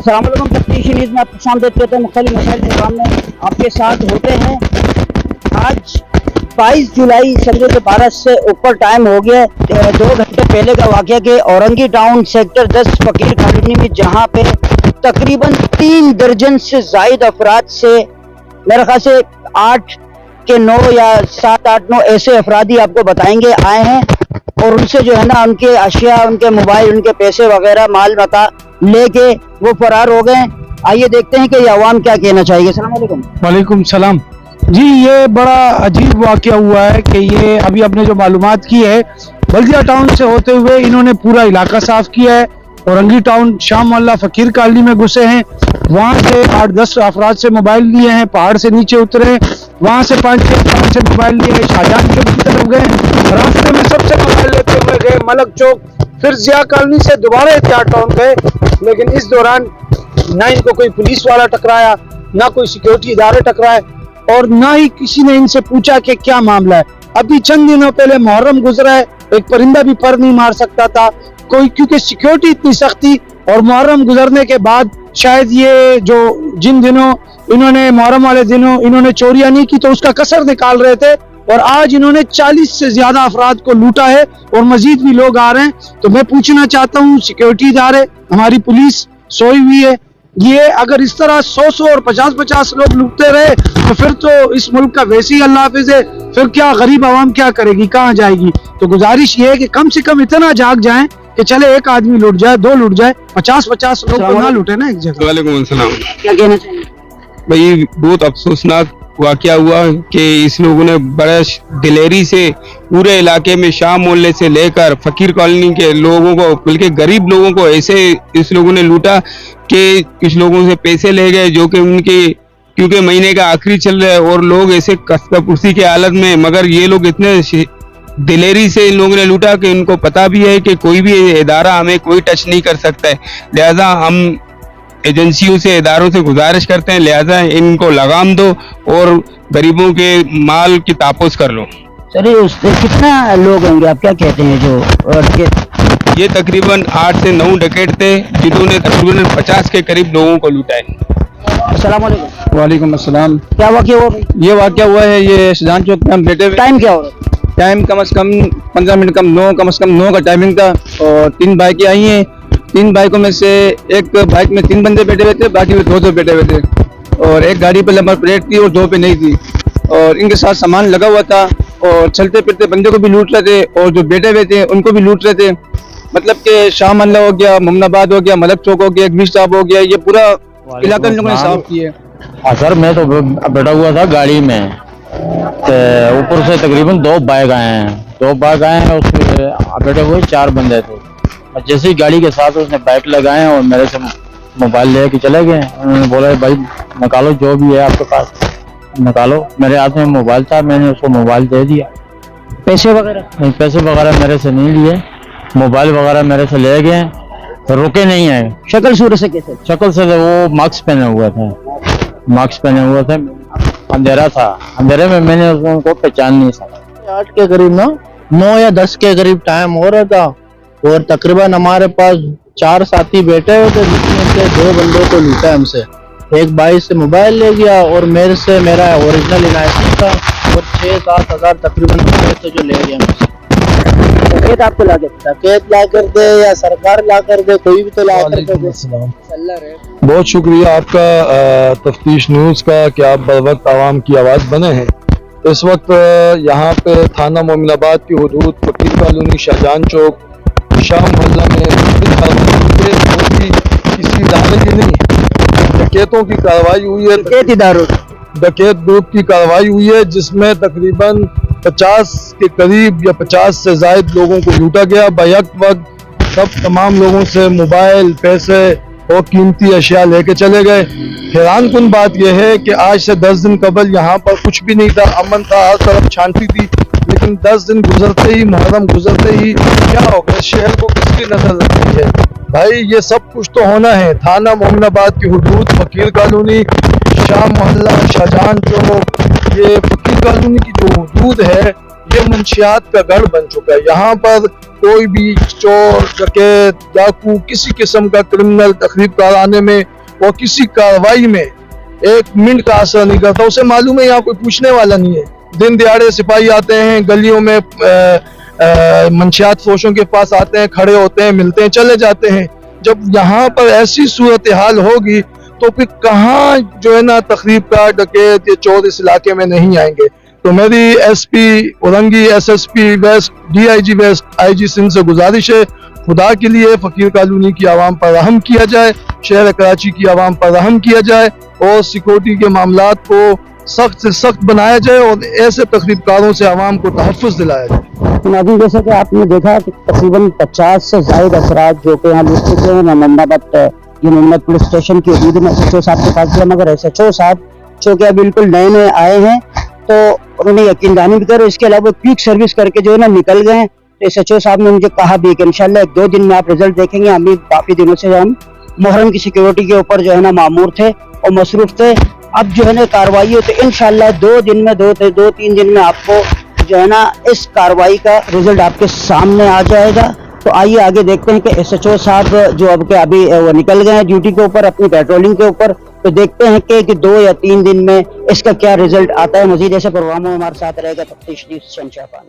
अस्सलाम वालेकुम। तफ्तीशी न्यूज़ में आपको शाम देते हैं। मुख्तलिफ मसाइल के सामने आपके साथ होते हैं। आज 22 जुलाई समझो कि 12 से ऊपर टाइम हो गया। 2 घंटे पहले का वाक़या कि औरंगी टाउन सेक्टर 10 फकीर कॉलोनी में जहाँ पे तकरीबन 3 दर्जन से जायद अफराद से मेरे ख्याल से 8 के 9 या 7, 8, 9 ऐसे अफरादी आपको बताएंगे आए हैं और उनसे जो है ना उनके अशिया, उनके मोबाइल, उनके पैसे वगैरह माल मता लेके वो फरार हो गए। आइए देखते हैं कि ये अवाम क्या कहना चाहिए। अस्सलाम वालेकुम। वालेकुम सलाम जी। ये बड़ा अजीब वाक़या हुआ है कि ये अभी आपने जो मालूमात की है, बल्दिया टाउन से होते हुए इन्होंने पूरा इलाका साफ किया है। औरंगी टाउन शाह मोहल्ला फकीर कॉलोनी में घुसे हैं, वहाँ से 8-10 अफराद से मोबाइल लिए हैं, पहाड़ से नीचे उतरे, वहाँ से 5-6 से मोबाइल लिए शाहजहां चौक की तरफ गए, रास्ते में सबसे मोबाइल लेते हुए गए मलक चौक, फिर जिया कॉलोनी से दोबारा एहतियात टाउन गए। लेकिन इस दौरान ना इनको कोई पुलिस वाला टकराया, ना कोई सिक्योरिटी इदारे टकराए और ना ही किसी ने इनसे पूछा कि क्या मामला है। अभी चंद दिनों पहले मुहर्रम गुजरा है, एक परिंदा भी पर नहीं मार सकता था कोई, क्योंकि सिक्योरिटी इतनी सख्त थी। और मुहर्रम गुजरने के बाद शायद ये जो जिन दिनों इन्होंने मुहर्रम वाले दिनों इन्होंने चोरियां नहीं की तो उसका कसर निकाल रहे थे और आज इन्होंने 40 से ज्यादा अफराद को लूटा है और मजीद भी लोग आ रहे हैं। तो मैं पूछना चाहता हूँ, सिक्योरिटी इदारे, हमारी पुलिस सोई हुई है, ये अगर इस तरह 100 और 50 लोग लूटते रहे तो फिर तो इस मुल्क का वैसे ही अल्लाह हाफिज है, फिर क्या गरीब आवाम क्या करेगी, कहाँ जाएगी। तो गुजारिश ये है कि कम से कम इतना जाग जाएं कि चले एक आदमी लूट जाए, 2 लूट जाए, 50 लोग को ना लूटे ना एक जगह। वालेकुम अस्सलाम। क्या कहना चाहिए भाई, बहुत अफसोसनाक वाकया हुआ कि इस लोगों ने बड़ा दिलेरी से पूरे इलाके में शाह मोहल्ले से लेकर फकीर कॉलोनी के लोगों को, बल्कि गरीब लोगों को ऐसे इस लोगों ने लूटा कि कुछ लोगों से पैसे ले गए जो कि उनके, क्योंकि महीने का आखिरी चल रहा है और लोग ऐसे कस्तापुर्सी के हालत में, मगर ये लोग इतने दिलेरी से इन लोगों ने लूटा कि उनको पता भी है कि कोई भी इदारा हमें कोई टच नहीं कर सकता है। लिहाजा हम एजेंसियों से, इदारों से गुजारिश करते हैं, लिहाजा इनको लगाम दो और गरीबों के माल की तापोस कर लो। चलिए, उससे कितना लोग होंगे आप क्या कहते हैं जो ये तकरीबन 8 से 9 डकैत थे जिन्होंने तकरीबन 50 के करीब लोगों को लूटा है। अस्सलाम वालेकुम। वालेकुम अस्सलाम। क्या वाक़या हुआ? ये वाक़या हुआ है, ये शाहजहां चौक में हम बैठे हुए। टाइम क्या हो रहा है? टाइम कम से कम 15 मिनट कम से कम 9 का टाइमिंग था और 3 बाइकें आई हैं। 3 बाइकों में से एक बाइक में 3 बंदे बैठे हुए थे, बाकी में 2 बैठे हुए थे और एक गाड़ी पे नंबर प्लेट थी और 2 पे नहीं थी और इनके साथ सामान लगा हुआ था और चलते फिरते बंदे को भी लूट रहे थे और जो बैठे हुए थे उनको भी लूट रहे थे। मतलब कि शाह मोहल्ला हो गया, मोमनाबाद हो गया, मलक चौक हो गया, एक बीच साहब हो गया, ये पूरा इलाका इन लोगों ने साफ किया। हाँ सर, मैं तो बैठा हुआ था गाड़ी में, ऊपर से तकरीबन 2 बाइक आए हैं, 2 बाइक आए हैं, उसमें बैठे हुए 4 बंदे थे। जैसे ही गाड़ी के साथ उसने बाइक लगाए और मेरे से मोबाइल लेके चले गए। उन्होंने बोला भाई निकालो जो भी है आपके पास निकालो। मेरे हाथ में मोबाइल था, मैंने उसको मोबाइल दे दिया। पैसे वगैरह? नहीं, पैसे वगैरह मेरे से नहीं लिए, मोबाइल वगैरह मेरे से ले गए, तो रुके नहीं है। शक्ल सूरत से कैसे? शक्ल से वो मास्क पहने हुए थे, मास्क पहने हुए थे, अंधेरा था, अंधेरे में मैंने उनको पहचान नहीं सका। 8 के करीब 9 या 10 के करीब टाइम हो रहा था और तकरीबन हमारे पास 4 साथी बैठे हुए थे जिसमें से 2 बंदों को लूटा हमसे। एक भाई से मोबाइल ले गया और मेरे से मेरा ओरिजिनल लाइसेंस था और 6-7 हज़ार तकरीबन पैसे जो ले गया मुझसे। डकैत आपको ला के? डकैत ला कर दे या सरकार ला कर दे, कोई भी तो ला कर दे। बहुत शुक्रिया आपका तफ्तीश न्यूज़ का कि आप बर वक्त आवाम की आवाज़ बने हैं। इस वक्त यहाँ पे थाना मोमिनाबाद की हुदूद फकीर कॉलोनी, शाहजहां चौक, शाह मोहल्ला में किसी इदारे की नहीं डकैतों की कार्रवाई हुई है। डकैत ग्रुप की कार्रवाई हुई है जिसमें तकरीबन 50 के करीब या 50 से ज़ायद लोगों को लूटा गया। बैक वक्त सब तमाम लोगों से मोबाइल, पैसे और कीमती अशिया लेके चले गए। हैरान कुन बात यह है कि आज से 10 दिन कबल यहाँ पर कुछ भी नहीं था, अमन था, हर तरफ शांति थी, लेकिन 10 दिन गुजरते ही, मुहर्रम गुजरते ही क्या हो गया, शहर को किसकी नजर लगती है। भाई ये सब कुछ तो होना है। थाना मोमिनाबाद की हुदूद फकीर कॉलोनी, शाह मोहल्ला, शाहजहां चौक, ये फकीर कॉलोनी की जो हुदूद है ये मंशियात का गढ़ बन चुका है। यहाँ पर कोई भी चोर, डकैत, डाकू, किसी किस्म का क्रिमिनल तकरीब कराने में और किसी कार्रवाई में एक मिनट का असर नहीं करता। उसे मालूम है यहाँ कोई पूछने वाला नहीं है। दिन दिहाड़े सिपाही आते हैं, गलियों में मंशियात फरोशों के पास आते हैं, खड़े होते हैं, मिलते हैं, चले जाते हैं। जब यहाँ पर ऐसी सूरत हाल होगी तो फिर कहाँ जो है ना तकरीबकार, डकैत या चोर इस इलाके में नहीं आएंगे। तो मेरी SP Orangi, SSP west, DIG west, IG Sindh से गुजारिश है, खुदा के लिए फकीर कॉलोनी की आवाम पर रहम किया जाए, शहर कराची की आवाम पर रहम किया जाए और सिक्योरिटी के मामलात को सख्त से सख्त बनाया जाए और ऐसे तकरीबकारों से आवाम को तहफ़्फ़ुज़ दिलाया जाए। नाज़रीन, जैसे कि आपने देखा कि तकरीबन 50 से ज़ायद अफराद जो कि यहाँ लिख चुके हैं मोहम्मदाबाद ये मोहम्मद पुलिस स्टेशन की हदूद में SHO साहब के पास गया, मगर SHO साहब जो कि बिल्कुल नए नए आए हैं तो उन्होंने यकीनदानी भी कर, इसके अलावा क्विक सर्विस करके जो है ना निकल गए हैं। तो SHO साहब ने मुझे कहा भी कि इंशाल्लाह 1-2 दिन में आप रिजल्ट देखेंगे। हम भी काफ़ी दिनों से हम मुहर्रम की सिक्योरिटी के ऊपर जो है ना मामूर थे और मसरूफ थे। अब जो है ना कार्रवाई हो तो इंशाल्लाह 2-3 दिन में आपको जो है ना इस कार्रवाई का रिजल्ट आपके सामने आ जाएगा। तो आइए आगे देखते हैं कि SHO साहब जो अब के अभी वो निकल गए हैं ड्यूटी के ऊपर, अपनी पेट्रोलिंग के ऊपर। तो देखते हैं कि 2 या 3 दिन में इसका क्या रिजल्ट आता है। मजीद ऐसे प्रोग्रामों में हमारे साथ रहेगा तफ्तीश न्यूज़ शहनशाह खान।